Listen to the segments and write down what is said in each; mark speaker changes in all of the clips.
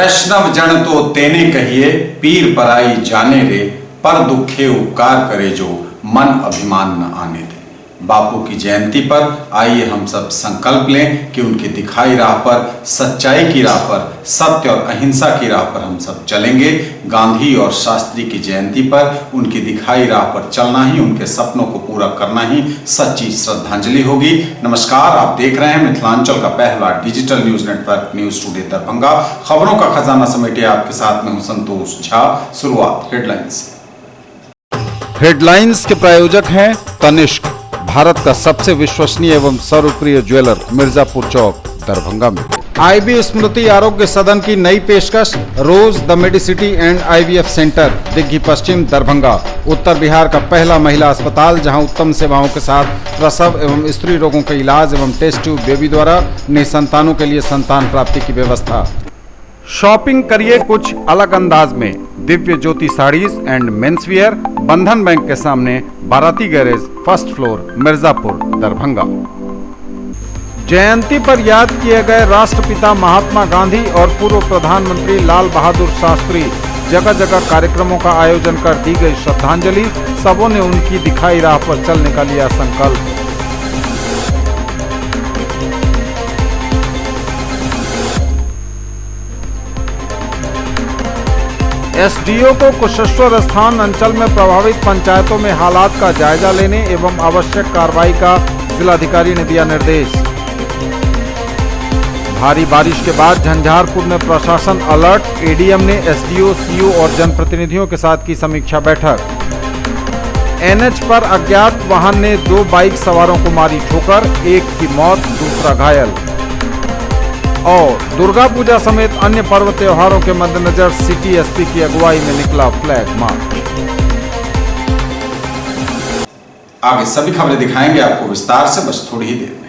Speaker 1: वैष्णव जन तो तेने कहिए, पीर पराई जाने रे, पर दुखे उपकार करे जो, मन अभिमान न आने दे। बापू की जयंती पर आइए हम सब संकल्प लें कि उनकी दिखाई राह पर, सच्चाई की राह पर, सत्य और अहिंसा की राह पर हम सब चलेंगे। गांधी और शास्त्री की जयंती पर उनकी दिखाई राह पर चलना ही, उनके सपनों को पूरा करना ही सच्ची श्रद्धांजलि होगी। नमस्कार, आप देख रहे हैं मिथिलांचल का पहला digital news network news today Darbhanga. खबरों का खजाना समेटे आपके साथ में हूं संतोष झा। शुरुआत हेडलाइंस से।
Speaker 2: हेडलाइंस के प्रायोजक हैं तनिष्क, भारत का सबसे विश्वसनीय एवं सर्वप्रिय ज्वेलर, मिर्जापुर चौक, दरभंगा में। आईबी स्मृति आरोग्य सदन की नई पेशकश, Rose the Medicity and IVF centre, Digghi Paschim, Darbhanga. उत्तर बिहार का पहला महिला अस्पताल जहां उत्तम सेवाओं के साथ प्रसव एवं स्त्री रोगों के इलाज एवं टेस्ट ट्यूब बेबी द्वारा निसंतानों के लिए संतान प्राप्ति की व्यवस्था। शॉपिंग करिए कुछ अलग अंदाज में, दिव्य ज्योति साड़ीज एंड मेंसवियर, बंधन बैंक के सामने, Barati garage, first floor, Mirzapur, Darbhanga. जयंती पर याद किए गए राष्ट्रपिता महात्मा गांधी और पूर्व प्रधानमंत्री लाल बहादुर शास्त्री। जगह जगह कार्यक्रमों का आयोजन कर दी गई श्रद्धांजलि। सबों ने उनकी दिखाई राह पर चलने का लिया संकल्प। एसडीओ को कुशेश्वर स्थान अंचल में प्रभावित पंचायतों में हालात का जायजा लेने एवं आवश्यक कार्रवाई का जिलाधिकारी ने दिया निर्देश। भारी बारिश के बाद झंझारपुर में प्रशासन अलर्ट। एडीएम ने एसडीओ, सीओ और जनप्रतिनिधियों के साथ की समीक्षा बैठक। एनएच पर अज्ञात वाहन ने 2 बाइक सवारों को मारी ठोकर, एक की मौत, दूसरा घायल। और दुर्गा पूजा समेत अन्य पर्व त्योहारों के मद्देनजर सिटी एसपी की अगुवाई में निकला फ्लैग मार्च।
Speaker 1: आगे सभी खबरें दिखाएंगे आपको विस्तार से, बस थोड़ी ही देर में।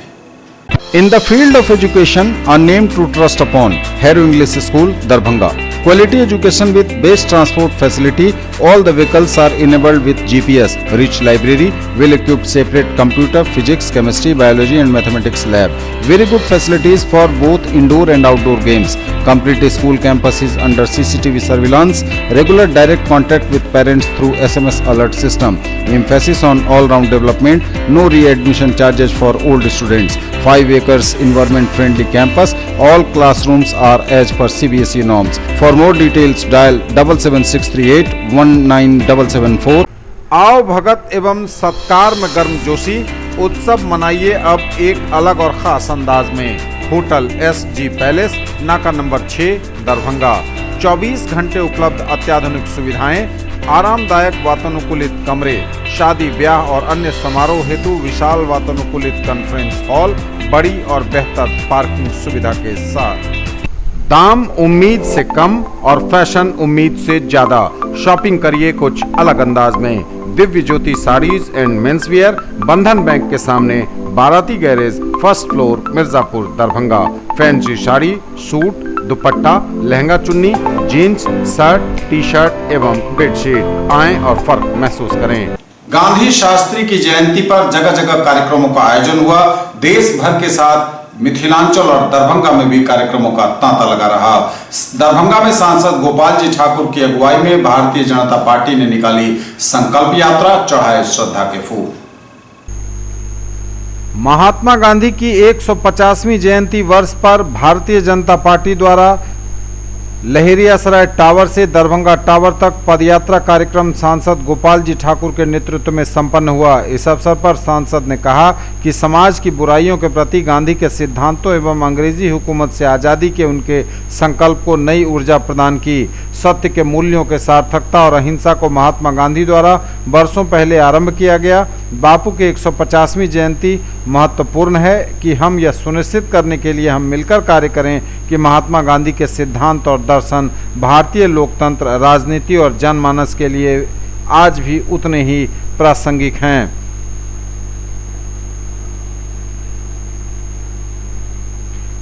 Speaker 2: In the field of education, a name to trust upon, Hero English School, Darbhanga. Quality education with best transport facility. All the vehicles are enabled with GPS. Rich library, well-equipped separate computer, physics, chemistry, biology and mathematics lab. Very good facilities for both indoor and outdoor games. Complete school campus is under CCTV surveillance. Regular direct contact with parents through SMS alert system. Emphasis on all-round development. No readmission charges for old students. 5 acres environment-friendly campus. All classrooms are as per CBSE norms. For more details, dial 77638 19774. आओ भगत एवं सत्कार में गर्मजोशी, उत्सव मनाइए अब एक अलग और खास अंदाज में। होटल SG पैलेस, नाका नंबर 6, दरभंगा। 24 घंटे उपलब्ध अत्याधुनिक सुविधाएं, आरामदायक वातानुकूलित कमरे, शादी ब्याह और अन्य समारोह हेतु विशाल वातानुकूलित कॉन्फ्रेंस हॉल, बड़ी और बेहतर पार्किंग सुविधा के साथ। दाम उम्मीद से कम और फैशन उम्मीद से ज्यादा। शॉपिंग करिए कुछ अलग अंदाज में। दिव्य ज्योति साड़ीज एंड मेंसवियर, बंधन बैंक के सामने, Barati garage, first floor, Mirzapur, Darbhanga. Fancy sari, suit, दुपट्टा, लहंगा चुन्नी, जीन्स, शर्ट, टी शर्ट एवं बेडशीट। आएं और फर्क महसूस करें।
Speaker 1: गांधी शास्त्री की जयंती पर जगह जगह कार्यक्रमों का आयोजन हुआ। देश भर के साथ मिथिलांचल और दरभंगा में भी कार्यक्रमों का तांता लगा रहा। दरभंगा में सांसद गोपाल जी ठाकुर की अगुवाई में भारतीय जनता पार्टी ने निकाली संकल्प यात्रा, चढ़ाए श्रद्धा के फूल।
Speaker 2: महात्मा गांधी की 150वीं जयंती वर्ष पर भारतीय जनता पार्टी द्वारा लहेरियासराय टावर से दरभंगा टावर तक पदयात्रा कार्यक्रम सांसद गोपाल जी ठाकुर के नेतृत्व में संपन्न हुआ। इस अवसर पर सांसद ने कहा कि समाज की बुराइयों के प्रति गांधी के सिद्धांतों एवं अंग्रेजी हुकूमत से आज़ादी के उनके संकल्प को नई ऊर्जा प्रदान की। सत्य के मूल्यों के सार्थकता और अहिंसा को महात्मा गांधी द्वारा वर्षों पहले आरंभ किया गया। बापू की 150वीं जयंती महत्वपूर्ण है कि हम यह सुनिश्चित करने के लिए हम मिलकर कार्य करें कि महात्मा गांधी के सिद्धांत और दर्शन भारतीय लोकतंत्र, राजनीति और जनमानस के लिए आज भी उतने ही प्रासंगिक हैं।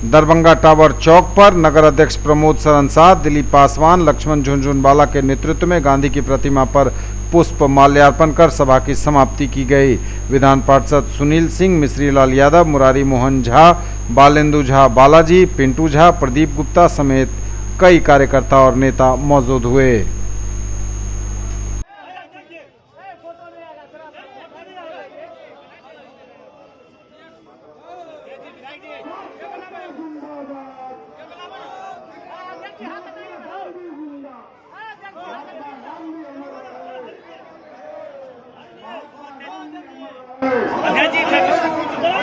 Speaker 2: दरभंगा टावर चौक पर नगर अध्यक्ष प्रमोद शरण शाह, दिलीप पासवान, लक्ष्मण झुनझुनवाला के नेतृत्व में गांधी की प्रतिमा पर पुष्प माल्यार्पण कर सभा की समाप्ति की गई। विधान पार्षद सुनील सिंह, मिश्री लाल यादव, मुरारी मोहन झा, बालेंदु झा बालाजी, पिंटू झा, प्रदीप गुप्ता समेत कई कार्यकर्ता और नेता मौजूद हुए।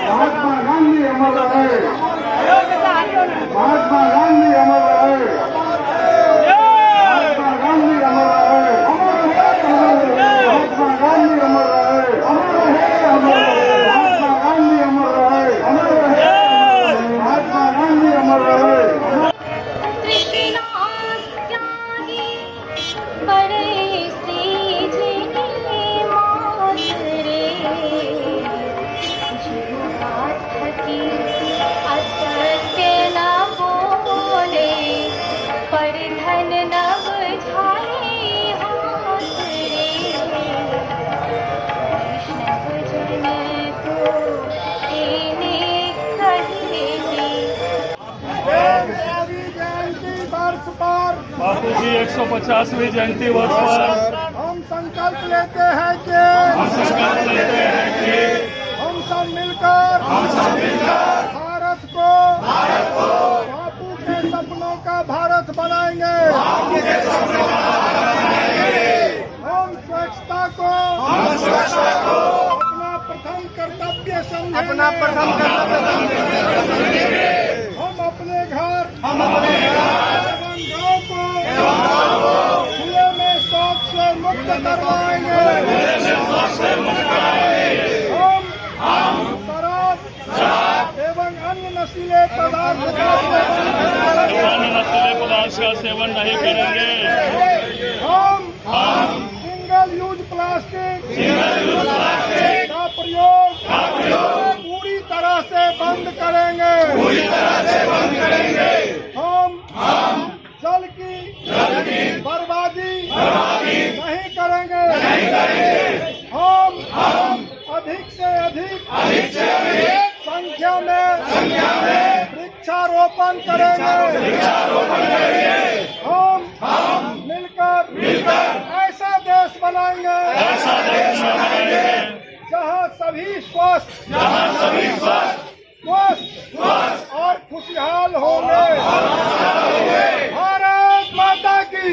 Speaker 3: महात्मा गांधी अमर रहे, महात्मा गांधी अमर रहे, महात्मा गांधी अमर रहे, महात्मा गांधी अमर रहे, महात्मा गांधी अमर रहे, महात्मा गांधी अमर रहे।
Speaker 4: बापू की 150वीं जयंती वर्ष पर
Speaker 3: हम संकल्प लेते हैं कि हम सब मिलकर भारत को बापू के सपनों का भारत बनाएंगे। हम स्वच्छता को अपना प्रथम कर्तव्य समझेंगे। हम अपने घर खुले में शौच से मुक्त करवाएंगे। हम शराब एवं अन्य नशीले पदार्थ
Speaker 4: का सेवन नहीं करेंगे।
Speaker 3: हम सिंगल यूज प्लास्टिक का प्रयोग पूरी तरह से बंद करेंगे। हम जल की बर्बादी नहीं करेंगे। हम अधिक से अधिक संख्या में वृक्षारोपण करेंगे। हम मिलकर ऐसा देश बनाएंगे जहाँ सभी स्वस्थ और खुशहाल होंगे। भारत माता की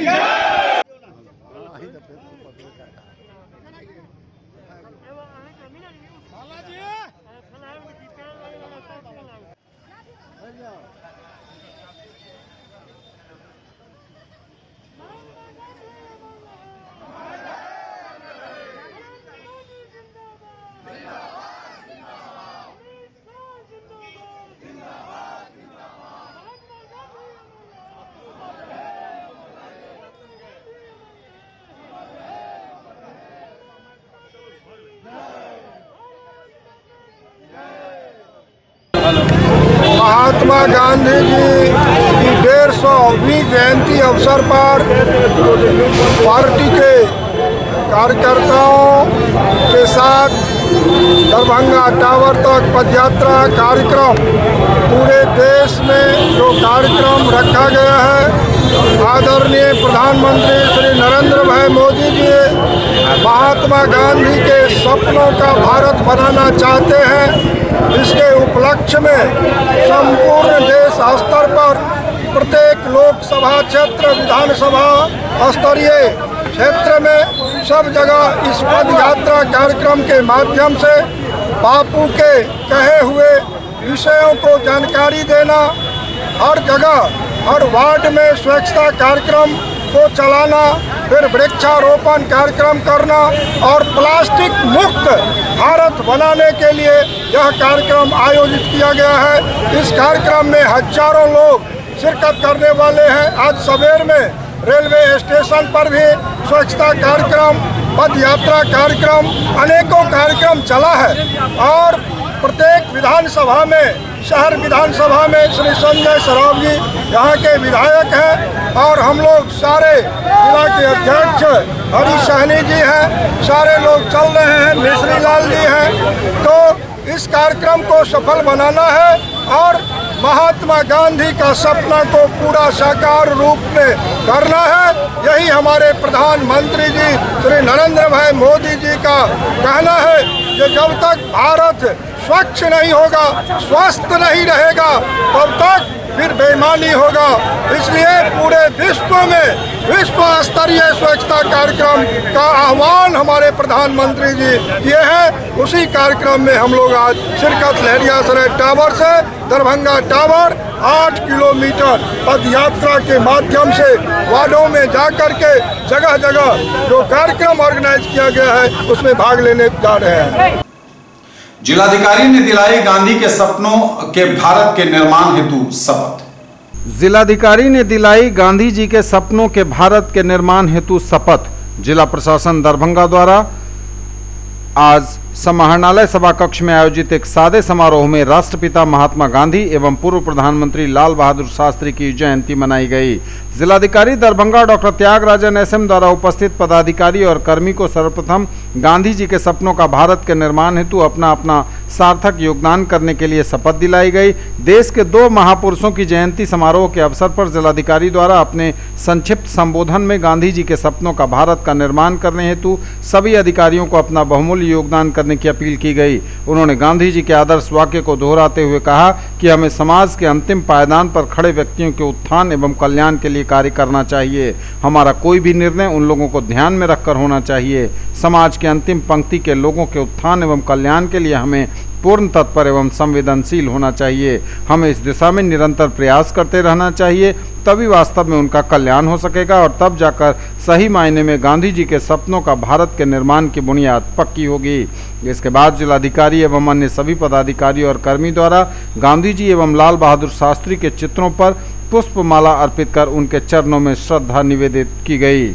Speaker 3: महात्मा गांधी जी की 150वीं जयंती अवसर पर पार्टी के कार्यकर्ताओं के साथ दरभंगा टावर तक पदयात्रा कार्यक्रम पूरे देश में जो कार्यक्रम रखा गया है, आदरणीय प्रधानमंत्री श्री नरेंद्र भाई मोदी जी महात्मा गांधी के सपनों का भारत बनाना चाहते हैं। इसके उपलक्ष्य में संपूर्ण देश स्तर पर प्रत्येक लोकसभा क्षेत्र, विधानसभा स्तरीय क्षेत्र में सब जगह इस पद यात्रा कार्यक्रम के माध्यम से बापू के कहे हुए विषयों को जानकारी देना, हर जगह हर वार्ड में स्वच्छता कार्यक्रम को चलाना, फिर वृक्षारोपण कार्यक्रम करना और प्लास्टिक मुक्त भारत बनाने के लिए यह कार्यक्रम आयोजित किया गया है। इस कार्यक्रम में हजारों लोग शिरकत करने वाले हैं। आज सवेर में रेलवे स्टेशन पर भी स्वच्छता कार्यक्रम, पद यात्रा कार्यक्रम, अनेकों कार्यक्रम चला है और प्रत्येक विधानसभा में, शहर विधानसभा में श्री संजय सराव जी यहाँ के विधायक हैं और हम लोग सारे जिला के अध्यक्ष हरी सहनी जी हैं, सारे लोग चल रहे हैं, मिश्री लाल जी हैं। तो इस कार्यक्रम को सफल बनाना है और महात्मा गांधी का सपना को पूरा साकार रूप में करना है। यही हमारे प्रधानमंत्री जी श्री नरेंद्र भाई मोदी जी का कहना है कि जब तक भारत स्वच्छ नहीं होगा, स्वस्थ नहीं रहेगा, तब तक फिर बेईमानी होगा। इसलिए पूरे विश्व में विश्व स्तरीय स्वच्छता कार्यक्रम का आह्वान हमारे प्रधानमंत्री जी किए हैं। उसी कार्यक्रम में हम लोग आज शिरकत लहरियासराय टावर से दरभंगा टावर 8 किलोमीटर पद यात्रा के माध्यम से वार्डों में जाकर के जगह जगह जो कार्यक्रम ऑर्गेनाइज किया गया है उसमें भाग लेने जा रहे हैं।
Speaker 1: जिलाधिकारी ने दिलाई गांधी के सपनों के भारत के निर्माण हेतु शपथ।
Speaker 2: जिलाधिकारी ने दिलाई गांधी जी के सपनों के भारत के निर्माण हेतु शपथ। जिला प्रशासन दरभंगा द्वारा आज समाहरणालय सभा कक्ष में आयोजित एक सादे समारोह में राष्ट्रपिता महात्मा गांधी एवं पूर्व प्रधानमंत्री लाल बहादुर शास्त्री की जयंती मनाई गई। जिलाधिकारी दरभंगा डॉक्टर त्यागराजन एसएम द्वारा उपस्थित पदाधिकारी और कर्मी को सर्वप्रथम गांधी जी के सपनों का भारत के निर्माण हेतु अपना अपना सार्थक योगदान करने के लिए शपथ दिलाई गई। देश के 2 महापुरुषों की जयंती समारोह के अवसर पर जिलाधिकारी द्वारा अपने संक्षिप्त संबोधन में गांधी जी के सपनों का भारत का निर्माण करने हेतु सभी अधिकारियों को अपना बहुमूल्य योगदान करने की अपील की गई। उन्होंने गांधी जी के आदर्श वाक्य को दोहराते हुए कहा कि हमें समाज के अंतिम पायदान पर खड़े व्यक्तियों के उत्थान एवं कल्याण के लिए कार्य करना चाहिए। हमारा कोई भी निर्णय उन लोगों को ध्यान में रखकर होना चाहिए। समाज के अंतिम पंक्ति के लोगों के उत्थान एवं कल्याण के लिए हमें पूर्ण तत्पर एवं संवेदनशील होना चाहिए। हमें इस दिशा में निरंतर प्रयास करते रहना चाहिए, तभी वास्तव में उनका कल्याण हो सकेगा और तब जाकर सही मायने में गांधी जी के सपनों का भारत के निर्माण की बुनियाद पक्की होगी। इसके बाद जिलाधिकारी एवं अन्य सभी पदाधिकारी और कर्मी द्वारा गांधी जी एवं लाल बहादुर शास्त्री के चित्रों पर पुष्पमाला अर्पित कर उनके चरणों में श्रद्धा निवेदित की गई।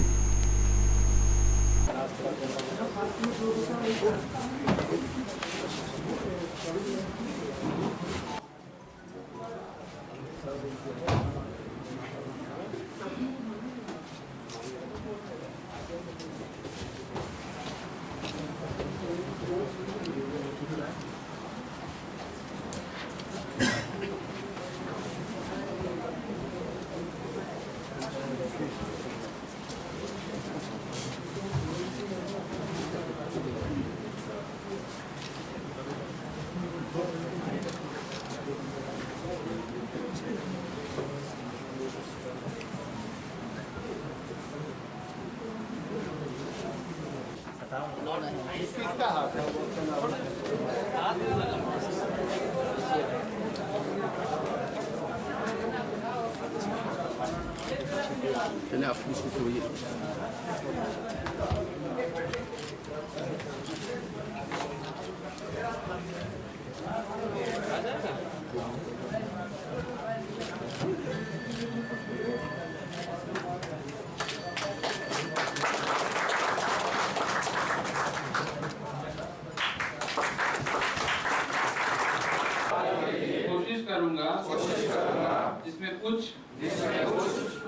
Speaker 5: जिसमें कुछ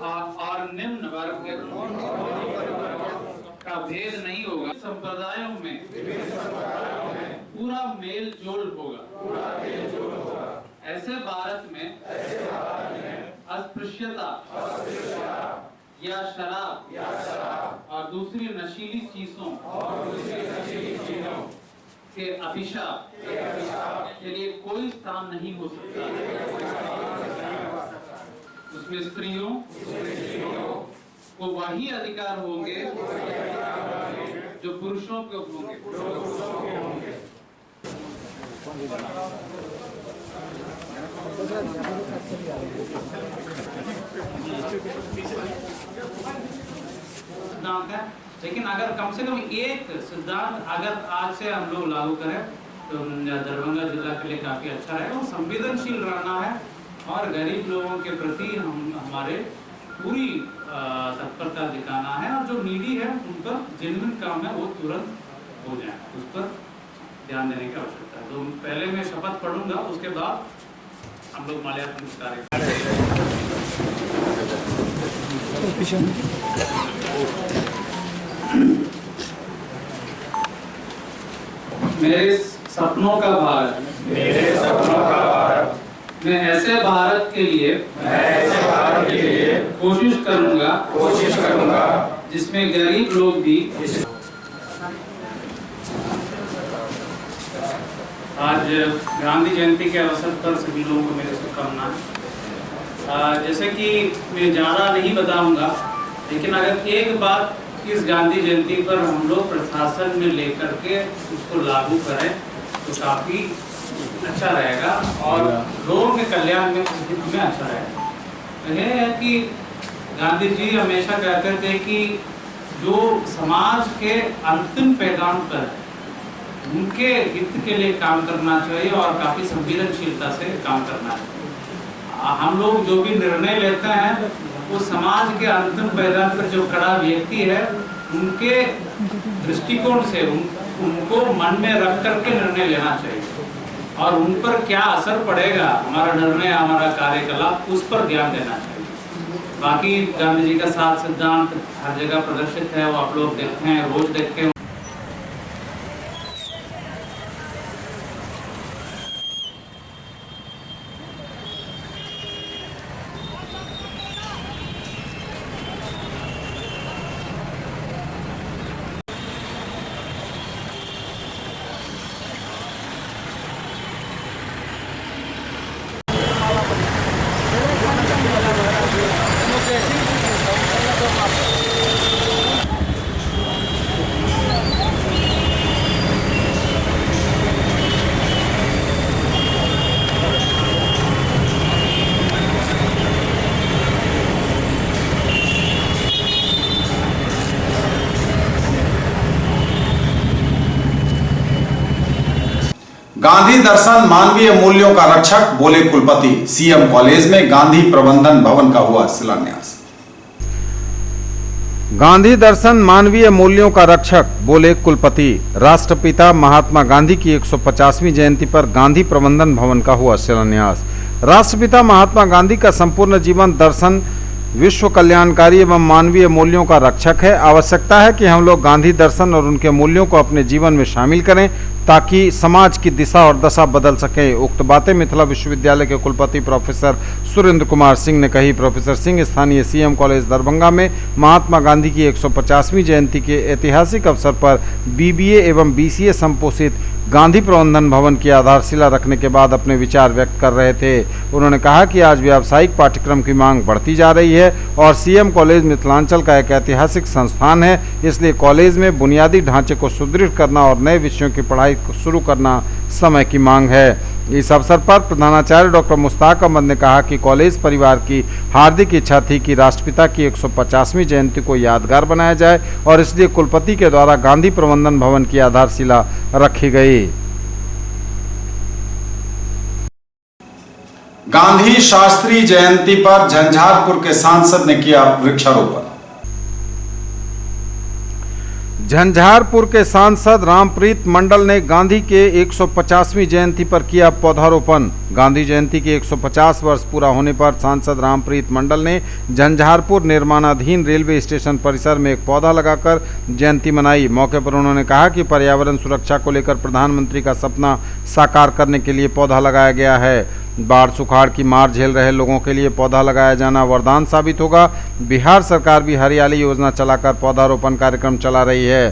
Speaker 5: और निम्न वर्ग का भेद नहीं होगा। संप्रदायों में पूरा मेल जोल होगा। ऐसे भारत में अस्पृश्यता या शराब और दूसरी नशीली चीजों के अभिशाप के लिए कोई स्थान नहीं हो सकता। उसमें स्त्रियों को वही अधिकार होंगे जो पुरुषों को होंगे। सिद्धांत है, लेकिन अगर कम से कम एक सिद्धांत अगर आज से हम लोग लागू करें तो दरभंगा जिला के लिए काफी अच्छा रहेगा। संवेदनशील रहना है और गरीब लोगों के प्रति हमारे पूरी तत्परता दिखाना है और जो नीडी है उन पर जेन्युइन काम है वो तुरंत हो जाए, उस पर ध्यान देने की आवश्यकता है। तो पहले मैं शपथ पढ़ूंगा, उसके बाद हम लोग माल्यार्पण कार्य। मेरे सपनों का भारत मैं ऐसे भारत के लिए कोशिश करूंगा जिसमें गरीब लोग भी। आज गांधी जयंती के अवसर पर सभी लोगों को मेरी शुभकामनाएं। जैसे कि मैं ज़्यादा नहीं बताऊंगा, लेकिन अगर एक बात इस गांधी जयंती पर हम लोग प्रशासन में लेकर के उसको लागू करें तो काफ़ी अच्छा रहेगा और लोगों के कल्याण में हित में अच्छा रहेगा। यह है कि गांधी जी हमेशा कहते थे कि जो समाज के अंतिम पैगाम पर उनके हित के लिए काम करना चाहिए और काफ़ी संवेदनशीलता से काम करना चाहिए। हम लोग जो भी निर्णय लेते हैं वो समाज के अंतिम पैगाम पर जो खड़ा व्यक्ति है उनके दृष्टिकोण से उनको मन में रख करके निर्णय लेना चाहिए और उन पर क्या असर पड़ेगा हमारा निर्णय, हमारा कार्यकलाप, उस पर ध्यान देना चाहिए। बाकी गांधी जी का 7 सिद्धांत हर जगह प्रदर्शित है, वो आप लोग देखते हैं, रोज देखते हैं।
Speaker 1: गांधी दर्शन मानवीय मूल्यों का रक्षक, बोले कुलपति। सीएम कॉलेज में गांधी प्रबंधन भवन का हुआ शिलान्यास।
Speaker 2: गांधी दर्शन मानवीय मूल्यों का रक्षक, बोले कुलपति। राष्ट्रपिता महात्मा गांधी की 150वीं जयंती पर गांधी प्रबंधन भवन का हुआ शिलान्यास। राष्ट्रपिता महात्मा गांधी का संपूर्ण जीवन दर्शन विश्व कल्याणकारी एवं मानवीय मूल्यों का रक्षक है। आवश्यकता है कि हम लोग गांधी दर्शन और उनके मूल्यों को अपने जीवन में शामिल करें ताकि समाज की दिशा और दशा बदल सके। उक्त बातें मिथिला विश्वविद्यालय के कुलपति प्रोफेसर सुरेंद्र कुमार सिंह ने कही। प्रोफेसर सिंह स्थानीय सीएम कॉलेज दरभंगा में महात्मा गांधी की 150वीं जयंती के ऐतिहासिक अवसर पर बीबीए एवं बीसीए संपोषित गांधी प्रबंधन भवन की आधारशिला रखने के बाद अपने विचार व्यक्त कर रहे थे। उन्होंने कहा कि आज व्यावसायिक पाठ्यक्रम की मांग बढ़ती जा रही है और सीएम कॉलेज मिथिलांचल का एक ऐतिहासिक संस्थान है, इसलिए कॉलेज में बुनियादी ढांचे को सुदृढ़ करना और नए विषयों की पढ़ाई शुरू करना समय की मांग है। इस अवसर पर प्रधानाचार्य डॉक्टर मुश्ताक अहमद ने कहा कि कॉलेज परिवार की हार्दिक इच्छा थी कि राष्ट्रपिता की 150वीं जयंती को यादगार बनाया जाए और इसलिए कुलपति के द्वारा गांधी प्रबंधन भवन की आधारशिला रखी गई।
Speaker 1: गांधी शास्त्री जयंती पर झंझारपुर के सांसद ने किया वृक्षारोपण।
Speaker 2: झंझारपुर के सांसद रामप्रीत मंडल ने गांधी के 150वीं जयंती पर किया पौधारोपण। गांधी जयंती के 150 वर्ष पूरा होने पर सांसद रामप्रीत मंडल ने झंझारपुर निर्माणाधीन रेलवे स्टेशन परिसर में एक पौधा लगाकर जयंती मनाई। मौके पर उन्होंने कहा कि पर्यावरण सुरक्षा को लेकर प्रधानमंत्री का सपना साकार करने के लिए पौधा लगाया गया है। बाढ़ सुखाड़ की मार झेल रहे लोगों के लिए पौधा लगाया जाना वरदान साबित होगा। बिहार सरकार भी हरियाली योजना चलाकर पौधारोपण कार्यक्रम चला रही है।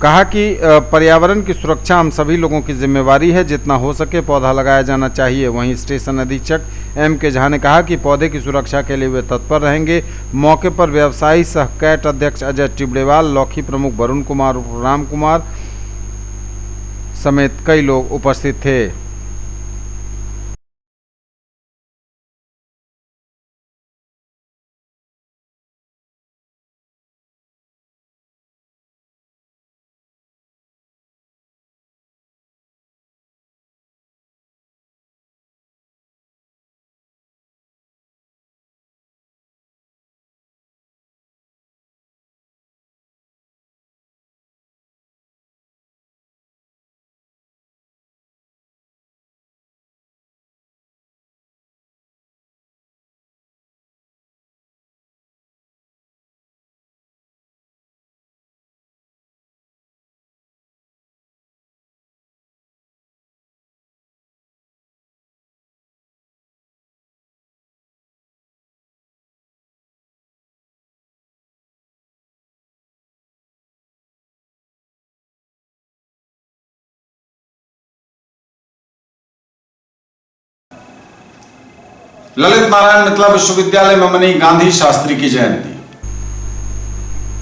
Speaker 2: कहा कि पर्यावरण की सुरक्षा हम सभी लोगों की जिम्मेवारी है, जितना हो सके पौधा लगाया जाना चाहिए। वहीं स्टेशन अधीक्षक M.K. झा ने कहा कि पौधे की सुरक्षा के लिए वे तत्पर रहेंगे। मौके पर व्यवसायी सह कैट अध्यक्ष अजय टिबड़ेवाल, लौकी प्रमुख वरुण कुमार, राम कुमार समेत कई लोग उपस्थित थे।
Speaker 1: ललित नारायण मिथिला विश्वविद्यालय में मनी गांधी शास्त्री की जयंती।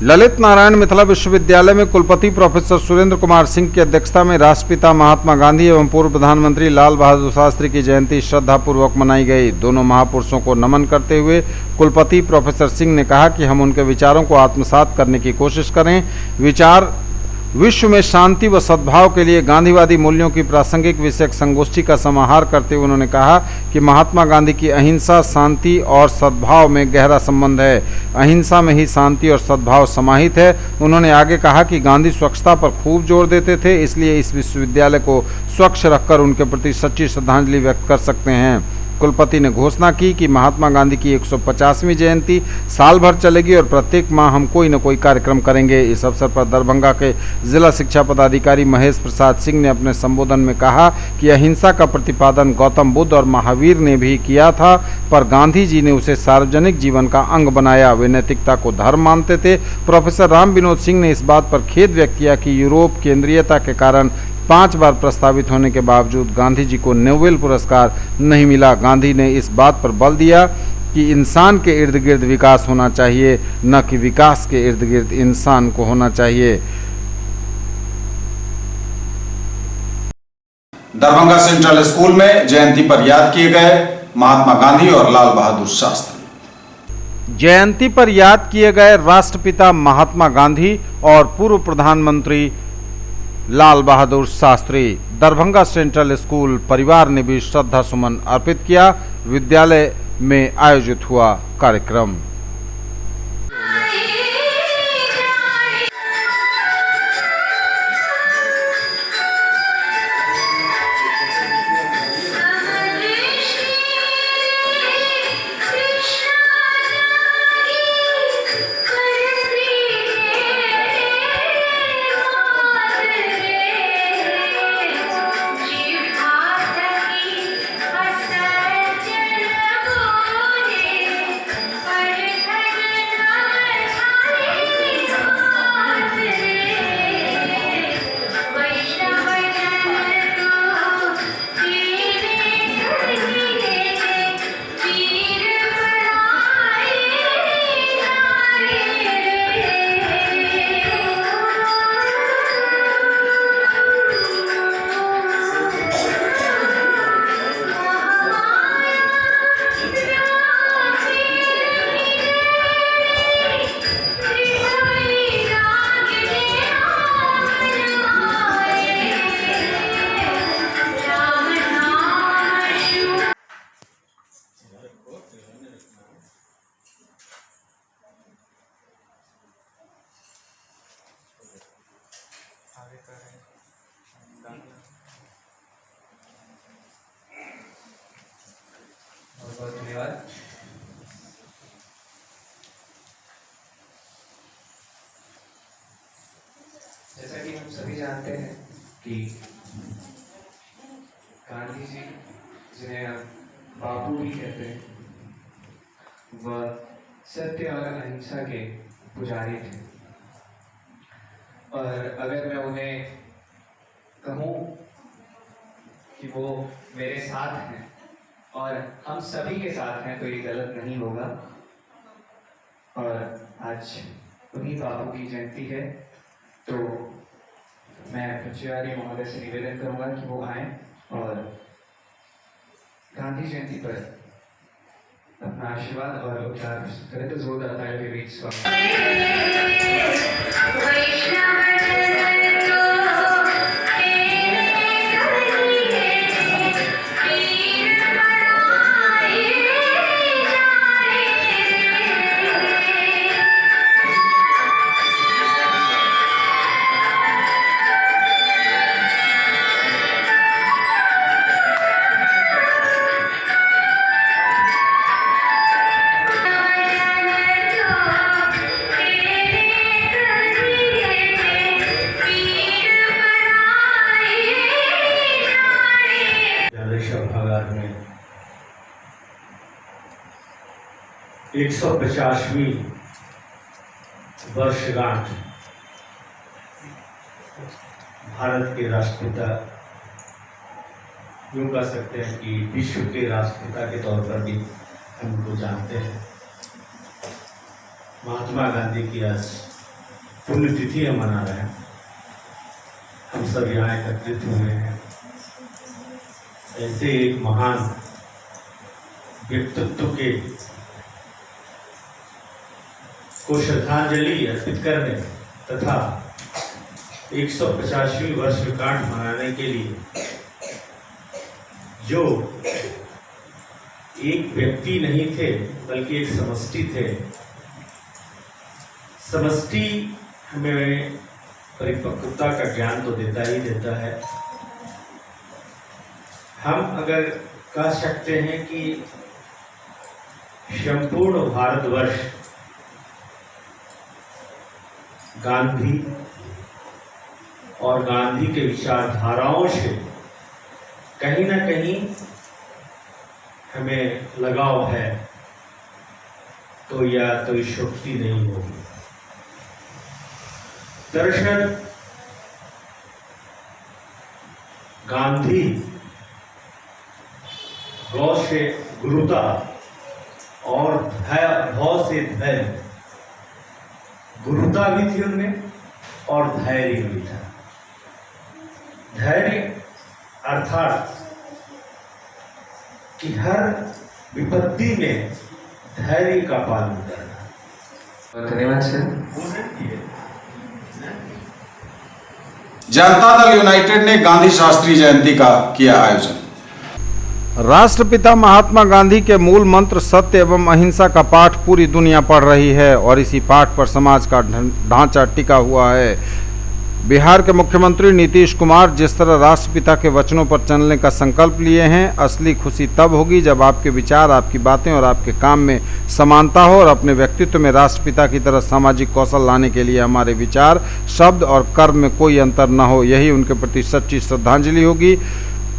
Speaker 2: ललित नारायण मिथिला विश्वविद्यालय में कुलपति प्रोफेसर सुरेंद्र कुमार सिंह की अध्यक्षता में राष्ट्रपिता महात्मा गांधी एवं पूर्व प्रधानमंत्री लाल बहादुर शास्त्री की जयंती श्रद्धापूर्वक मनाई गई। दोनों महापुरुषों को नमन करते हुए कुलपति प्रोफेसर सिंह ने कहा कि हम उनके विचारों को आत्मसात करने की कोशिश करें। विचार विश्व में शांति व सद्भाव के लिए गांधीवादी मूल्यों की प्रासंगिक विषयक संगोष्ठी का समाहार करते हुए उन्होंने कहा कि महात्मा गांधी की अहिंसा, शांति और सद्भाव में गहरा संबंध है। अहिंसा में ही शांति और सद्भाव समाहित है। उन्होंने आगे कहा कि गांधी स्वच्छता पर खूब जोर देते थे, इसलिए इस विश्वविद्यालय को स्वच्छ रखकर उनके प्रति सच्ची श्रद्धांजलि व्यक्त कर सकते हैं। कुलपति ने घोषणा की कि महात्मा गांधी की 150वीं जयंती साल भर चलेगी और प्रत्येक माह हम कोई न कोई कार्यक्रम करेंगे। इस अवसर पर दरभंगा के जिला शिक्षा पदाधिकारी महेश प्रसाद सिंह ने अपने संबोधन में कहा कि अहिंसा का प्रतिपादन गौतम बुद्ध और महावीर ने भी किया था, पर गांधी जी ने उसे सार्वजनिक जीवन का अंग बनाया। वे नैतिकता को धर्म मानते थे। प्रोफेसर राम विनोद सिंह ने इस बात पर खेद व्यक्त किया कि यूरोप केंद्रीयता के कारण 5 बार प्रस्तावित होने के बावजूद गांधी जी को नोबेल पुरस्कार नहीं मिला। गांधी ने इस बात पर बल दिया कि इंसान के इर्द गिर्द विकास होना चाहिए, न कि विकास के इर्द गिर्द इंसान को होना चाहिए।
Speaker 1: दरभंगा सेंट्रल स्कूल में जयंती पर याद किए गए महात्मा गांधी और लाल बहादुर शास्त्री।
Speaker 2: जयंती पर याद किए गए राष्ट्रपिता महात्मा गांधी और पूर्व प्रधानमंत्री लाल बहादुर शास्त्री। दरभंगा सेंट्रल स्कूल परिवार ने भी श्रद्धा सुमन अर्पित किया। विद्यालय में आयोजित हुआ कार्यक्रम।
Speaker 6: बहुत धन्यवाद। जैसा कि हम सभी जानते हैं कि गांधी जी, जिन्हें हम बापू भी कहते हैं, वह सत्य और अहिंसा के पुजारी थे। और अगर मैं उन्हें कहूँ कि वो मेरे साथ हैं और हम सभी के साथ हैं तो ये गलत नहीं होगा। और आज उन्हीं बापू की जयंती है, तो मैं प्राचार्य महोदय से निवेदन करूंगा कि वो आए और गांधी जयंती पर अपना आशीर्वाद और उपचार करें। तो जोरदार तालियों के बीच
Speaker 7: सभागार में 150वीं वर्षगांठ भारत के राष्ट्रपिता यूँ कह सकते हैं कि विश्व के राष्ट्रपिता के तौर पर भी हम उनको जानते हैं। महात्मा गांधी की आज पुण्यतिथि हम मना रहे हैं। हम सब यहाँ एकत्रित हुए हैं ऐसे एक महान व्यक्तित्व के को श्रद्धांजलि अर्पित करने तथा 150वीं वर्षगांठ मनाने के लिए जो एक व्यक्ति नहीं थे बल्कि एक समष्टि थे। समष्टि हमें परिपक्वता का ज्ञान तो देता ही देता है। हम अगर कह सकते हैं कि संपूर्ण भारतवर्ष गांधी और गांधी के विचारधाराओं से कहीं ना कहीं हमें लगाव है, तो या तो शक्ति नहीं होगी। दरअसल गांधी गौ से गुरुता और भव से धैर्य, गुरुता भी थी उनमें और धैर्य भी था। धैर्य अर्थात कि हर विपत्ति में धैर्य का पालन करना।
Speaker 6: धन्यवाद सर।
Speaker 1: जनता दल यूनाइटेड ने गांधी शास्त्री जयंती का किया आयोजन।
Speaker 2: राष्ट्रपिता महात्मा गांधी के मूल मंत्र सत्य एवं अहिंसा का पाठ पूरी दुनिया पढ़ रही है और इसी पाठ पर समाज का ढांचा टिका हुआ है। बिहार के मुख्यमंत्री नीतीश कुमार जिस तरह राष्ट्रपिता के वचनों पर चलने का संकल्प लिए हैं, असली खुशी तब होगी जब आपके विचार, आपकी बातें और आपके काम में समानता हो और अपने व्यक्तित्व में राष्ट्रपिता की तरह सामाजिक कौशल लाने के लिए हमारे विचार, शब्द और कर्म में कोई अंतर न हो। यही उनके प्रति सच्ची श्रद्धांजलि होगी।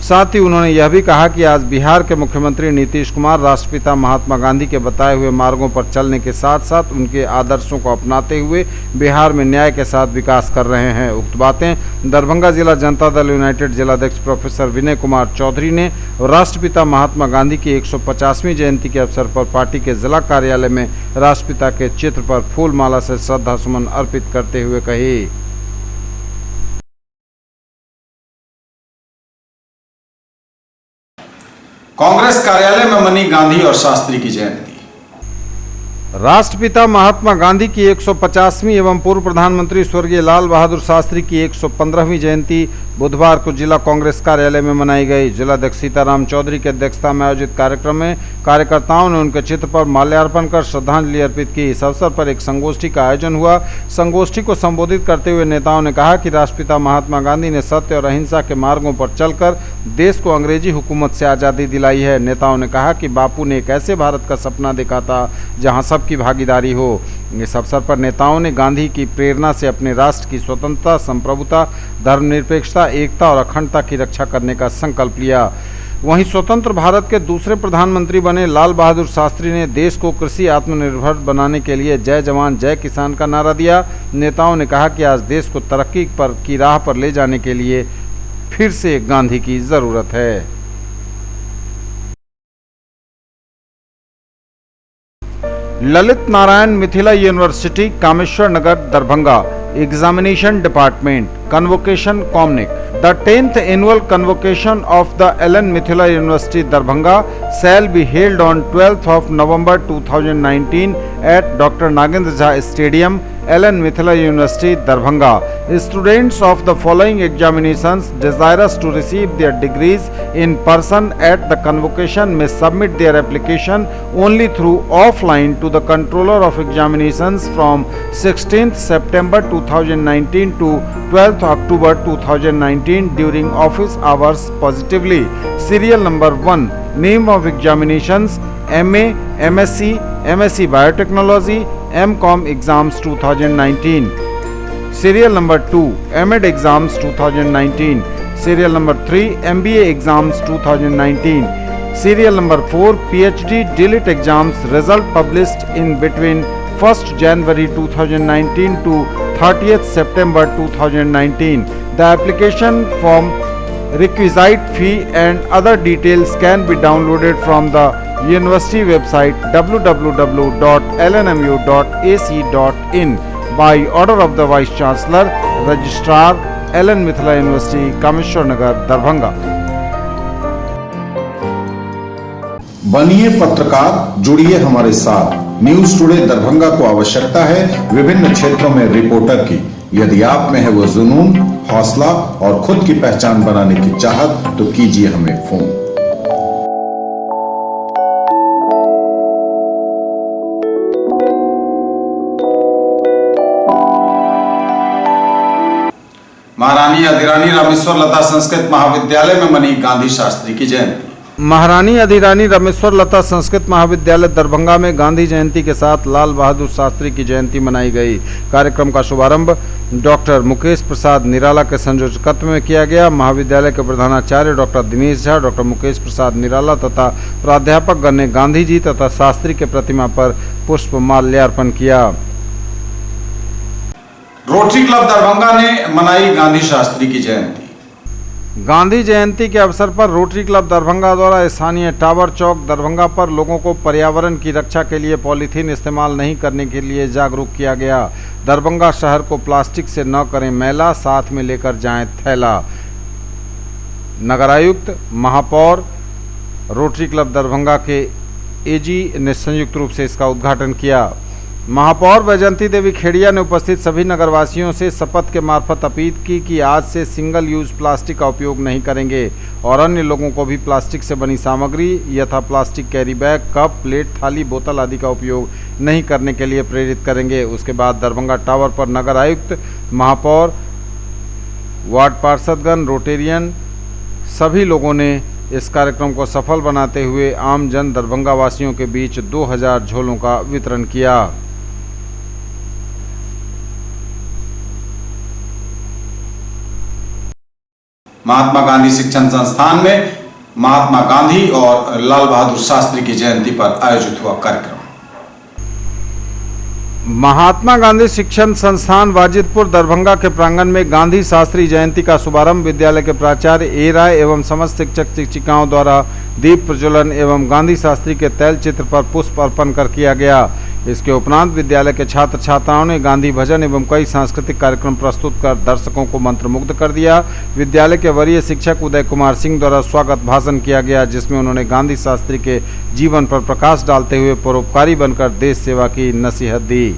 Speaker 2: साथ ही उन्होंने यह भी कहा कि आज बिहार के मुख्यमंत्री नीतीश कुमार राष्ट्रपिता महात्मा गांधी के बताए हुए मार्गों पर चलने के साथ साथ उनके आदर्शों को अपनाते हुए बिहार में न्याय के साथ विकास कर रहे हैं। उक्त बातें दरभंगा जिला जनता दल यूनाइटेड जिलाध्यक्ष प्रोफेसर विनय कुमार चौधरी ने राष्ट्रपिता महात्मा गांधी की 150वीं जयंती के अवसर पर पार्टी के जिला कार्यालय में राष्ट्रपिता के चित्र पर फूल माला से श्रद्धा सुमन अर्पित करते हुए कही।
Speaker 1: कांग्रेस कार्यालय में मनी गांधी और शास्त्री की जयंती।
Speaker 2: राष्ट्रपिता महात्मा गांधी की 150वीं एवं पूर्व प्रधानमंत्री स्वर्गीय लाल बहादुर शास्त्री की 115वीं जयंती बुधवार को जिला कांग्रेस कार्यालय में मनाई गई। जिलाध्यक्ष सीताराम चौधरी की अध्यक्षता में आयोजित कार्यक्रम में कार्यकर्ताओं ने उनके चित्र पर माल्यार्पण कर श्रद्धांजलि अर्पित की। इस अवसर पर एक संगोष्ठी का आयोजन हुआ। संगोष्ठी को संबोधित करते हुए नेताओं ने कहा कि राष्ट्रपिता महात्मा गांधी ने सत्य और अहिंसा के मार्गों पर चलकर देश को अंग्रेजी हुकूमत से आज़ादी दिलाई है। नेताओं ने कहा कि बापू ने एक ऐसे भारत का सपना देखा था जहाँ सबकी भागीदारी हो। इस अवसर पर नेताओं ने गांधी की प्रेरणा से अपने राष्ट्र की स्वतंत्रता, संप्रभुता, धर्मनिरपेक्षता, एकता और अखंडता की रक्षा करने का संकल्प लिया। वहीं स्वतंत्र भारत के दूसरे प्रधानमंत्री बने लाल बहादुर शास्त्री ने देश को कृषि आत्मनिर्भर बनाने के लिए जय जवान जय किसान का नारा दिया। नेताओं ने कहा कि आज देश को तरक्की की राह पर ले जाने के लिए फिर से गांधी की जरूरत है। Lalit Narayan Mithila university Kameshwar Nagar Darbhanga examination department convocation communique The 10th annual convocation of the Ellen Mithila University Darbhanga shall be held on 12th of November 2019 at Dr. Nagendra Jha Stadium, Ellen Mithila University Darbhanga. Students of the following examinations desirous to receive their degrees in person at the convocation may submit their application only through offline to the Controller of Examinations from 16th September 2019 to 12th October 2019 during office hours positively. Serial number 1, name of examinations, MA, MSc, MSc Biotechnology, MCom exams 2019. Serial number 2, MEd exams 2019. Serial number 3, MBA exams 2019. Serial number 4, PhD DLIT exams result published in between 1st January 2019 to 30th September 2019. The application form requisite fee and other details can be downloaded from the university website www.lnmu.ac.in by order of the Vice Chancellor, Registrar, LN Mithila University, Kameshwar Nagar, Darbhanga.
Speaker 1: बनिए पत्रकार, जुड़िए हमारे साथ। News today Darbhanga को आवश्यकता है विभिन्न क्षेत्रों में रिपोर्टर की। यदि आप में है वो जुनून, हौसला और खुद की पहचान बनाने की चाहत, तो कीजिए हमें फोन। महारानी अधिरानी रामेश्वर लता संस्कृत महाविद्यालय में मनी गांधी शास्त्री की जयंती।
Speaker 2: महारानी अधिरानी रामेश्वर लता संस्कृत महाविद्यालय दरभंगा में गांधी जयंती के साथ लाल बहादुर शास्त्री की जयंती मनाई गई। कार्यक्रम का शुभारंभ डॉक्टर मुकेश प्रसाद निराला के संयोजकत्व में किया गया। महाविद्यालय के प्रधानाचार्य डॉक्टर दिनेश झा, डॉक्टर मुकेश प्रसाद निराला तथा प्राध्यापकगण ने गांधी जी तथा शास्त्री के प्रतिमा पर पुष्प माल्यार्पण किया।
Speaker 1: रोटरी क्लब दरभंगा ने मनाई गांधी शास्त्री की जयंती।
Speaker 2: गांधी जयंती के अवसर पर रोटरी क्लब दरभंगा द्वारा स्थानीय टावर चौक दरभंगा पर लोगों को पर्यावरण की रक्षा के लिए पॉलीथीन इस्तेमाल नहीं करने के लिए जागरूक किया गया। दरभंगा शहर को प्लास्टिक से न करें मैला, साथ में लेकर जाएं थैला। नगर आयुक्त, महापौर, रोटरी क्लब दरभंगा के एजी ने संयुक्त रूप से इसका उद्घाटन किया। महापौर वैजयंती देवी खेड़िया ने उपस्थित सभी नगरवासियों से शपथ के मार्फत अपील की कि आज से सिंगल यूज प्लास्टिक का उपयोग नहीं करेंगे और अन्य लोगों को भी प्लास्टिक से बनी सामग्री यथा plastic carry bag, cup, plate, थाली, बोतल आदि का उपयोग नहीं करने के लिए प्रेरित करेंगे। उसके बाद दरभंगा टावर पर नगर आयुक्त, महापौर, वार्ड पार्षदगण, रोटेरियन सभी लोगों ने इस कार्यक्रम को सफल बनाते हुए आम जन दरभंगा वासियों के बीच 2000 झोलों का वितरण किया।
Speaker 1: महात्मा गांधी शिक्षण संस्थान में महात्मा गांधी और लाल बहादुर शास्त्री की जयंती पर आयोजित हुआ कार्यक्रम।
Speaker 2: महात्मा गांधी शिक्षण संस्थान वाजिदपुर दरभंगा के प्रांगण में गांधी शास्त्री जयंती का शुभारंभ विद्यालय के प्राचार्य ए राय एवं समस्त शिक्षक शिक्षिकाओं द्वारा दीप प्रज्वलन एवं गांधी शास्त्री के तैल चित्र पर पुष्प अर्पण कर किया गया। इसके उपरांत विद्यालय के छात्र छात्राओं ने गांधी भजन एवं कई सांस्कृतिक कार्यक्रम प्रस्तुत कर दर्शकों को मंत्रमुग्ध कर दिया। विद्यालय के वरीय शिक्षक उदय कुमार सिंह द्वारा स्वागत भाषण किया गया, जिसमें उन्होंने गांधी शास्त्री के जीवन पर प्रकाश डालते हुए परोपकारी बनकर देश सेवा की नसीहत दी।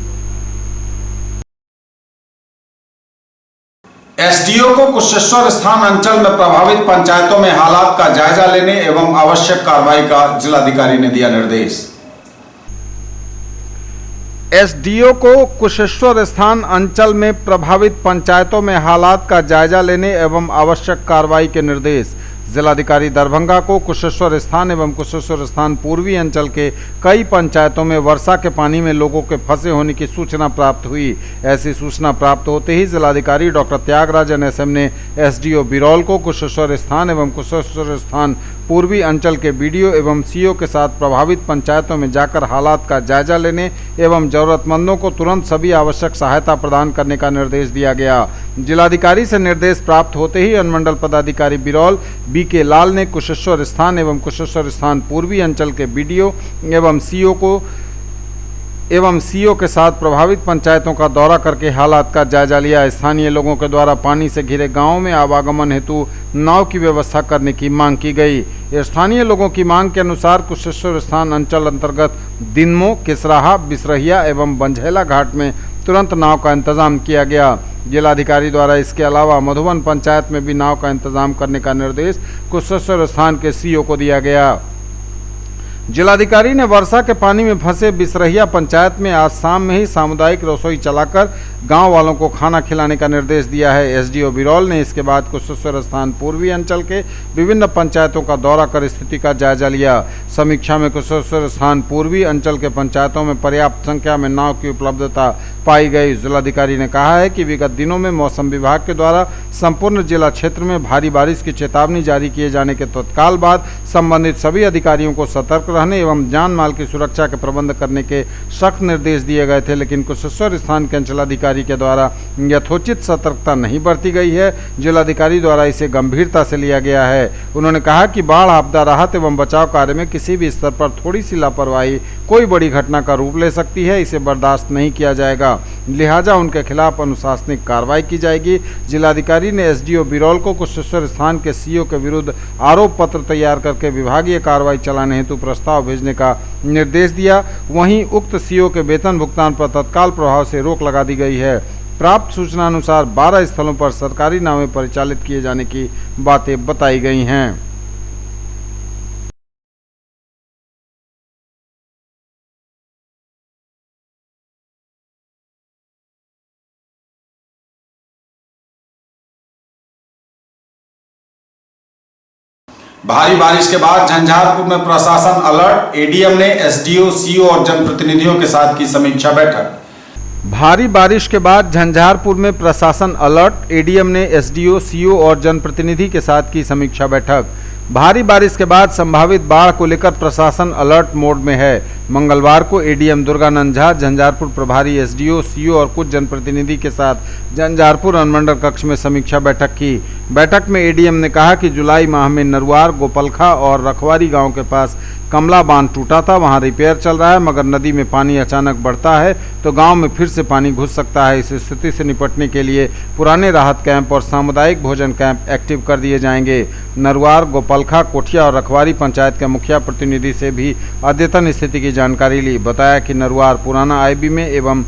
Speaker 1: एसडीओ को कुशेश्वर स्थान अंचल में प्रभावित पंचायतों में हालात का जायजा लेने एवं आवश्यक कार्रवाई का जिलाधिकारी ने दिया निर्देश।
Speaker 2: एसडीओ को कुशेश्वर स्थान अंचल में प्रभावित पंचायतों में हालात का जायजा लेने एवं आवश्यक कार्रवाई के निर्देश। जिलाधिकारी दरभंगा को कुशेश्वर स्थान एवं कुशेश्वर स्थान पूर्वी अंचल के कई पंचायतों में वर्षा के पानी में लोगों के फंसे होने की सूचना प्राप्त हुई। ऐसी सूचना प्राप्त होते ही जिलाधिकारी डॉक्टर त्यागराजन एसएम ने एसडीओ बिरौल को कुशेश्वर स्थान एवं कुशेश्वर स्थान पूर्वी अंचल के बीडीओ एवं सीओ के साथ प्रभावित पंचायतों में जाकर हालात का जायजा लेने एवं जरूरतमंदों को तुरंत सभी आवश्यक सहायता प्रदान करने का निर्देश दिया गया। जिलाधिकारी से निर्देश प्राप्त होते ही अनुमंडल पदाधिकारी बिरौल बी के लाल ने कुशेश्वर स्थान एवं कुशेश्वर स्थान पूर्वी अंचल के बीडीओ एवं सीओ के साथ प्रभावित पंचायतों का दौरा करके हालात का जायजा लिया। स्थानीय लोगों के द्वारा पानी से घिरे गांवों में आवागमन हेतु नाव की व्यवस्था करने की मांग की गई। स्थानीय लोगों की मांग के अनुसार कुशेश्वर स्थान अंचल अंतर्गत दिनमो, किसराहा, बिसरहिया एवं बंझेला घाट में तुरंत नाव का इंतजाम किया गया। जिलाधिकारी द्वारा इसके अलावा मधुबन पंचायत में भी नाव का इंतजाम करने का निर्देश कुशेश्वर स्थान के सीओ को दिया गया। जिलाधिकारी ने वर्षा के पानी में फंसे बिसरहिया पंचायत में आज शाम में ही सामुदायिक रसोई चलाकर गांव वालों को खाना खिलाने का निर्देश दिया है। एसडीओ बिरौल ने इसके बाद कुशेश्वर स्थान पूर्वी अंचल के विभिन्न पंचायतों का दौरा कर स्थिति का जायजा लिया। समीक्षा में कुशेश्वर स्थान पूर्वी अंचल के पंचायतों में पर्याप्त संख्या में नाव की उपलब्धता पाई गई। जिलाधिकारी ने कहा है कि विगत दिनों में मौसम विभाग के द्वारा संपूर्ण जिला क्षेत्र में भारी बारिश की चेतावनी जारी किए जाने के तत्काल बाद संबंधित सभी अधिकारियों को सतर्क रहने एवं जान माल की सुरक्षा के प्रबंध करने के सख्त निर्देश दिए गए थे, लेकिन कुशेश्वर स्थान के अंचलाधिकारी के द्वारा यथोचित सतर्कता नहीं बरती गई है। जिलाधिकारी द्वारा इसे गंभीरता से लिया गया है। उन्होंने कहा कि बाढ़ आपदा राहत एवं बचाव कार्य में किसी भी स्तर पर थोड़ी सी लापरवाही कोई बड़ी घटना का रूप ले सकती है, इसे बर्दाश्त नहीं किया जाएगा, लिहाजा उनके खिलाफ अनुशासनिक कार्रवाई की जाएगी। जिलाधिकारी ने एसडीओ बिरौल को कुशेश्वर स्थान के सीईओ के विरुद्ध आरोप पत्र तैयार करके विभागीय कार्रवाई चलाने हेतु प्रस्ताव भेजने का निर्देश दिया। वहीं उक्त सीईओ के वेतन भुगतान पर तत्काल प्रभाव से रोक लगा दी गई है। प्राप्त सूचना अनुसार 12 स्थलों पर सरकारी नावें परिचालित किए जाने की बातें बताई गई हैं।
Speaker 1: भारी बारिश के बाद झंझारपुर में प्रशासन अलर्ट, एडीएम ने एसडीओ, सीईओ और जनप्रतिनिधियों के साथ की समीक्षा बैठक।
Speaker 2: भारी बारिश के बाद झंझारपुर में प्रशासन अलर्ट, एडीएम ने एसडीओ, सीईओ और जनप्रतिनिधि के साथ की समीक्षा बैठक। भारी बारिश के बाद संभावित बाढ़ को लेकर प्रशासन अलर्ट मोड में है। मंगलवार को एडीएम दुर्गानंद झा, झंझारपुर प्रभारी एसडीओ, सीईओ और कुछ जनप्रतिनिधि के साथ झंझारपुर अनुमंडल कक्ष में समीक्षा बैठक की। बैठक में एडीएम ने कहा कि जुलाई माह में नरवार, गोपलखा और रखवारी गांव के पास कमला बांध टूटा था, वहां रिपेयर चल रहा है, मगर नदी में पानी अचानक बढ़ता है तो गांव में फिर से पानी घुस सकता है। इस स्थिति से निपटने के लिए पुराने राहत कैंप और सामुदायिक भोजन कैंप एक्टिव कर दिए जाएंगे। नरवार, गोपलखा, कोठिया और रखवारी पंचायत के मुखिया प्रतिनिधि से भी अद्यतन स्थिति की जानकारी ली। बताया कि नरवार पुराना आईबी में एवं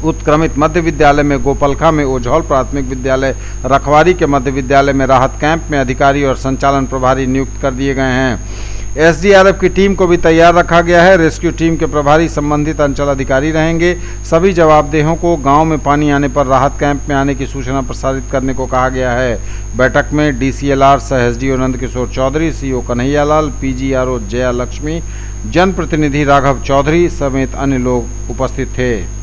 Speaker 2: उत्क्रमित मध्य विद्यालय में, गोपलखा में ओझौल प्राथमिक विद्यालय, रखवारी के मध्य विद्यालय में राहत कैंप में अधिकारी और संचालन प्रभारी नियुक्त कर दिए गए हैं। एसडीआरएफ की टीम को भी तैयार रखा गया है। रेस्क्यू टीम के प्रभारी संबंधित अंचल अधिकारी रहेंगे। सभी जवाबदेहों को गांव में पानी आने पर राहत कैंप में आने की सूचना प्रसारित करने को कहा गया है। बैठक में डीसीएलआर सह एसडीओ नंद किशोर चौधरी, सीईओ कन्हैयालाल, पीजीआरओ जया लक्ष्मी, जनप्रतिनिधि राघव चौधरी समेत अन्य लोग उपस्थित थे।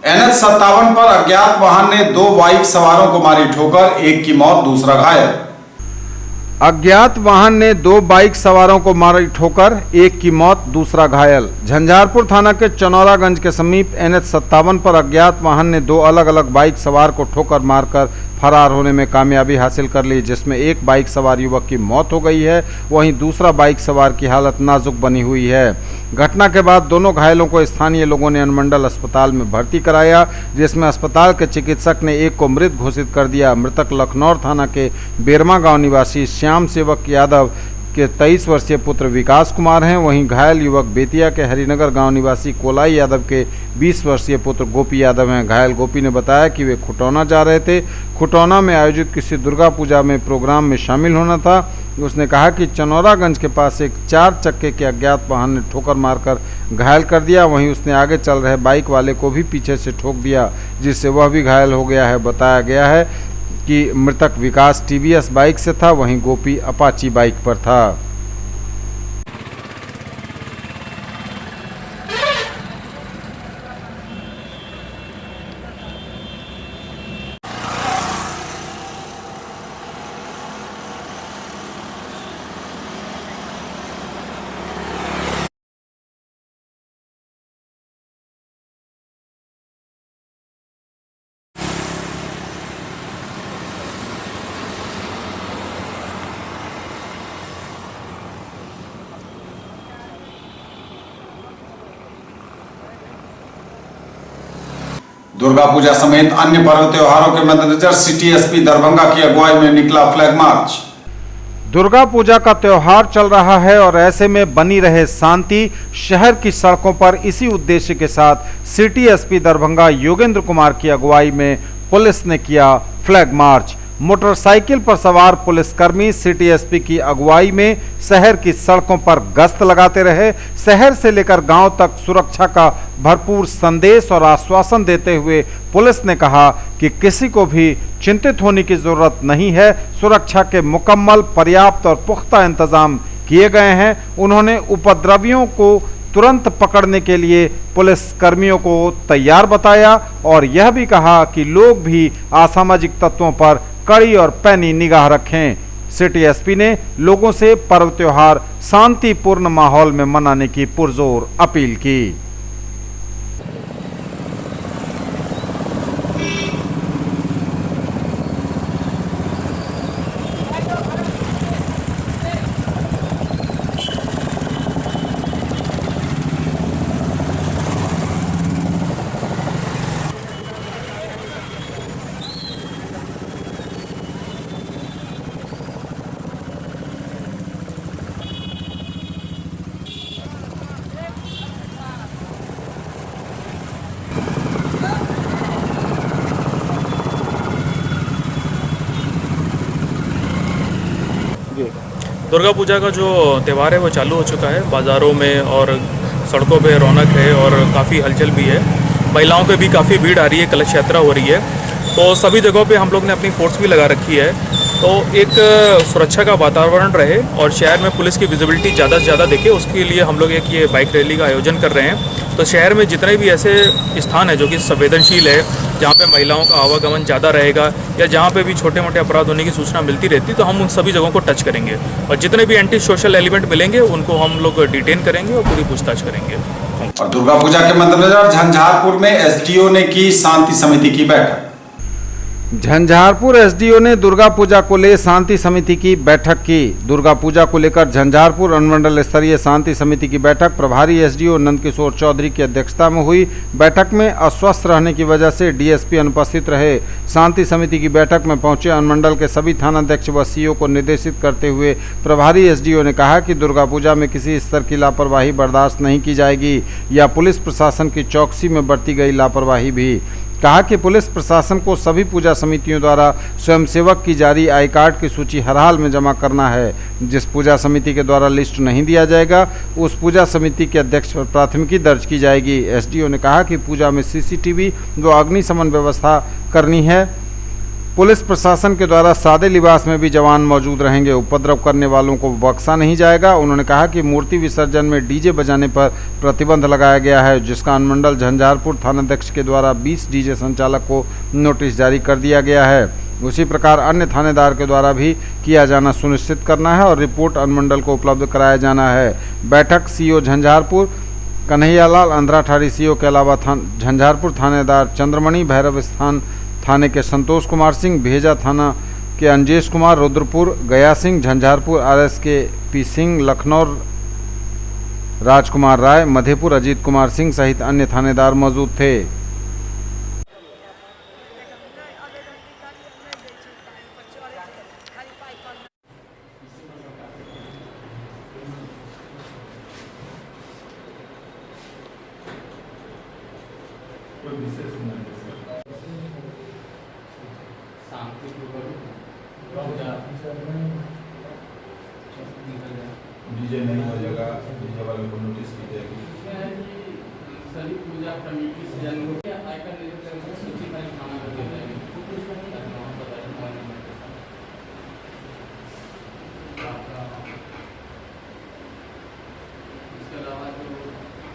Speaker 1: NH57 पर अज्ञात वाहन ने 2 बाइक सवारों को मारी ठोकर, एक की मौत, दूसरा घायल।
Speaker 2: अज्ञात वाहन ने 2 बाइक सवारों को मारी ठोकर, एक की मौत, दूसरा घायल। झंझारपुर थाना के चनौरागंज के समीप NH57 पर अज्ञात वाहन ने 2 अलग अलग बाइक सवार को ठोकर मारकर फरार होने में कामयाबी हासिल कर ली, जिसमें एक बाइक सवार युवक की मौत हो गई है, वहीं दूसरा बाइक सवार की हालत नाजुक बनी हुई है। घटना के बाद दोनों घायलों को स्थानीय लोगों ने अनुमंडल अस्पताल में भर्ती कराया, जिसमें अस्पताल के चिकित्सक ने एक को मृत घोषित कर दिया। मृतक लखनौर थाना के बेरमा गांव निवासी श्याम सेवक यादव के 23 वर्षीय पुत्र विकास कुमार हैं। वहीं घायल युवक बेतिया के हरिनगर गांव निवासी कोलाई यादव के 20 वर्षीय पुत्र गोपी यादव हैं। घायल गोपी ने बताया कि वे खुटौना जा रहे थे। खुटौना में आयोजित किसी दुर्गा पूजा में प्रोग्राम में शामिल होना था। उसने कहा कि चनौरागंज के पास एक 4 चक्के के अज्ञात वाहन ने ठोकर मारकर घायल कर दिया। वहीं उसने आगे चल रहे बाइक वाले को भी पीछे से ठोक दिया, जिससे वह भी घायल हो गया है। बताया गया है कि मृतक विकास टीवीएस बाइक से था, वहीं गोपी अपाची बाइक पर था।
Speaker 1: दुर्गा पूजा समेत अन्य पर्व त्योहारों के मद्देनजर सिटी एसपी दरभंगा की अगुवाई में निकला फ्लैग मार्च।
Speaker 2: दुर्गा पूजा का त्योहार चल रहा है और ऐसे में बनी रहे शांति, शहर की सड़कों पर इसी उद्देश्य के साथ सिटी एसपी दरभंगा योगेंद्र कुमार की अगुवाई में पुलिस ने किया फ्लैग मार्च। मोटरसाइकिल पर सवार पुलिसकर्मी सिटी एसपी की अगुवाई में शहर की सड़कों पर गश्त लगाते रहे। शहर से लेकर गांव तक सुरक्षा का भरपूर संदेश और आश्वासन देते हुए पुलिस ने कहा कि किसी को भी चिंतित होने की जरूरत नहीं है। सुरक्षा के मुकम्मल, पर्याप्त और पुख्ता इंतजाम किए गए हैं। उन्होंने उपद्रवियों को तुरंत पकड़ने के लिए पुलिस कर्मियों को तैयार बताया और यह भी कहा कि लोग भी असामाजिक तत्वों पर कड़ी और पैनी निगाह रखें। सिटी एसपी ने लोगों से पर्व त्योहार शांतिपूर्ण माहौल में मनाने की पुरजोर अपील की।
Speaker 8: दुर्गा पूजा का जो त्यौहार है वो चालू हो चुका है। बाज़ारों में और सड़कों पे रौनक है और काफ़ी हलचल भी है। महिलाओं पे भी काफ़ी भीड़ आ रही है, कलश यात्रा हो रही है। तो सभी जगहों पे हम लोग ने अपनी फोर्स भी लगा रखी है, तो एक सुरक्षा का वातावरण रहे और शहर में पुलिस की विजिबिलिटी ज़्यादा से ज़्यादा दिखे, उसके लिए हम लोग एक ये बाइक रैली का आयोजन कर रहे हैं। तो शहर में जितने भी ऐसे स्थान है जो कि संवेदनशील है, जहाँ पे महिलाओं का आवागमन ज़्यादा रहेगा या जहाँ पे भी छोटे मोटे अपराध होने की सूचना मिलती रहती, तो हम उन सभी जगहों को टच करेंगे और जितने भी एंटी सोशल एलिमेंट मिलेंगे उनको हम लोग डिटेन करेंगे और पूरी पूछताछ करेंगे।
Speaker 1: और दुर्गा पूजा के मद्देनजर झंझारपुर में एसडीओ ने की शांति समिति की बैठक।
Speaker 2: झंझारपुर एसडीओ ने दुर्गा पूजा को ले शांति समिति की बैठक की। दुर्गा पूजा को लेकर झंझारपुर अनुमंडल स्तरीय शांति समिति की बैठक प्रभारी एसडीओ नंदकिशोर चौधरी की अध्यक्षता में हुई। बैठक में अस्वस्थ रहने की वजह से डीएसपी अनुपस्थित रहे। शांति समिति की बैठक में पहुंचे अनुमंडल के सभी थानाध्यक्ष व सीओ को निर्देशित करते हुए प्रभारी एसडीओ ने कहा कि दुर्गा पूजा में किसी स्तर की लापरवाही बर्दाश्त नहीं की जाएगी या पुलिस प्रशासन की चौकसी में बरती गई लापरवाही भी। कहा कि पुलिस प्रशासन को सभी पूजा समितियों द्वारा स्वयंसेवक की जारी आई कार्ड की सूची हर हाल में जमा करना है। जिस पूजा समिति के द्वारा लिस्ट नहीं दिया जाएगा उस पूजा समिति के अध्यक्ष पर प्राथमिकी दर्ज की जाएगी। एसडीओ ने कहा कि पूजा में सीसीटीवी व अग्निशमन व्यवस्था करनी है। पुलिस प्रशासन के द्वारा सादे लिबास में भी जवान मौजूद रहेंगे। उपद्रव करने वालों को बख्शा नहीं जाएगा। उन्होंने कहा कि मूर्ति विसर्जन में डीजे बजाने पर प्रतिबंध लगाया गया है, जिसका अनुमंडल झंझारपुर थानाध्यक्ष के द्वारा 20 डीजे संचालक को नोटिस जारी कर दिया गया है। उसी प्रकार अन्य थानेदार के द्वारा भी किया जाना सुनिश्चित करना है और रिपोर्ट अनुमंडल को उपलब्ध कराया जाना है। बैठक सीओ झंझारपुर कन्हैयालाल अंधराठारी सीओ के अलावा झंझारपुर थानेदार चंद्रमणि, भैरव स्थान थाने के संतोष कुमार सिंह, भेजा थाना के अंजेश कुमार, रुद्रपुर गया सिंह, झंझारपुर आरएस के पी सिंह, लखनऊ राजकुमार राय, मधेपुर अजीत कुमार सिंह सहित अन्य थानेदार मौजूद थे।
Speaker 9: डीजे नहीं हो जाएगा, डीजे वाले को नोटिस की जाएगी।
Speaker 5: सभी पूजा कमेटी से आयकर सूची में खाना कर दिया जाएगा। इसके अलावा जो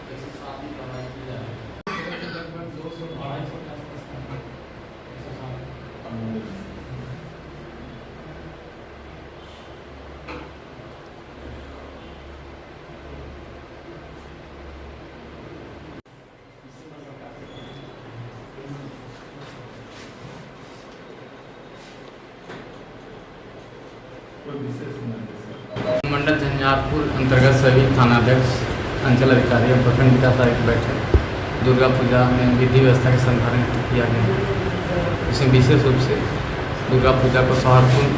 Speaker 5: जैसे शादी करवाई की जाए लगभग 200-250 के आसपास मंडल झंझारपुर अंतर्गत सभी थानाध्यक्ष, अंचल अधिकारी और प्रखंड विकास आयुक्त बैठे
Speaker 10: दुर्गा पूजा में विधि व्यवस्था के संधारण किया गया जिसमें विशेष रूप से दुर्गा पूजा को सौहार्दपूर्ण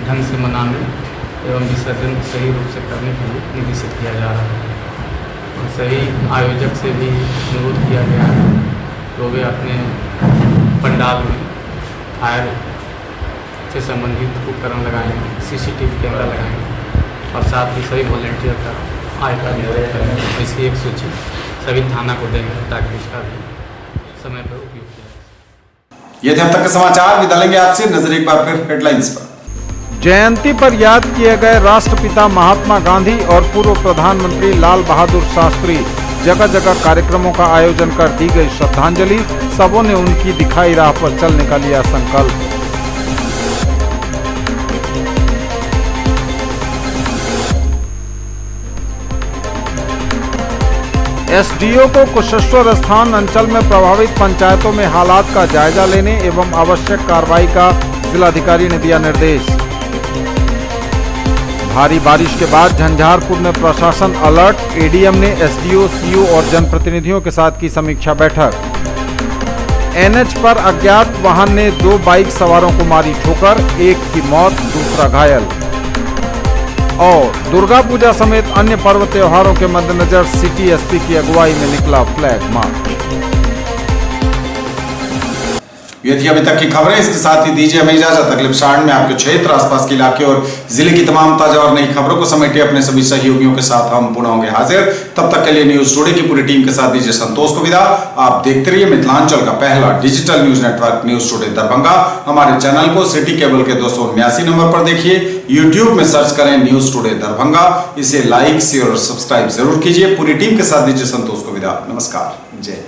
Speaker 10: ढंग से मनाने एवं विसर्जन सही रूप से करने के लिए निर्देशित किया जा रहा है और सही आयोजक से भी अनुरोध किया गया है तो वे अपने पंडाल में फायर से संबंधित उपकरण लगाएंगे, CCTV कैमरा लगाएंगे और साथ ही सभी वॉलेंटियर का आय का निर्धारण करेंगे। इसकी एक सूची सभी थाना को देंगे ताकि इसका भी समय पर उपयोग किया जाए।
Speaker 1: ये थे अब तक के समाचार। विदा लेंगे आपसे, नजर एक बार फिर हेडलाइंस पर।
Speaker 2: जयंती पर याद किए गए राष्ट्रपिता महात्मा गांधी और पूर्व प्रधानमंत्री लाल बहादुर शास्त्री। जगह जगह कार्यक्रमों का आयोजन कर दी गई श्रद्धांजलि। सबों ने उनकी दिखाई राह पर चलने का लिया संकल्प। एसडीओ को कुशेश्वर स्थान अंचल में प्रभावित पंचायतों में हालात का जायजा लेने एवं आवश्यक कार्रवाई का जिलाधिकारी ने दिया निर्देश। भारी बारिश के बाद झंझारपुर में प्रशासन अलर्ट। एडीएम ने एसडीओ, सीओ और जनप्रतिनिधियों के साथ की समीक्षा बैठक। एनएच पर अज्ञात वाहन ने 2 बाइक सवारों को मारी ठोकर, एक की मौत, दूसरा घायल। और दुर्गा पूजा समेत अन्य पर्व त्योहारों के मद्देनजर सिटी एसपी की अगुवाई में निकला फ्लैग मार्च।
Speaker 1: ये थी अभी तक की खबरें। इसके साथ ही दीजिए हमें इजाजत। अगले प्रसारण में आपके क्षेत्र, आसपास के इलाके और जिले की तमाम ताजा और नई खबरों को समेटे अपने सभी सहयोगियों के साथ हम पुनः होंगे हाजिर। तब तक के लिए न्यूज टुडे की पूरी टीम के साथ दीजिए संतोष को विदा। आप देखते रहिए मिथिलांचल का पहला digital news network news today Darbhanga. हमारे चैनल को सिटी केबल के 279 नंबर पर देखिए। यूट्यूब में सर्च करें न्यूज टुडे दरभंगा। इसे लाइक, शेयर और सब्सक्राइब जरूर कीजिए। पूरी टीम के साथ दीजिए संतोष को विदा। नमस्कार, जय।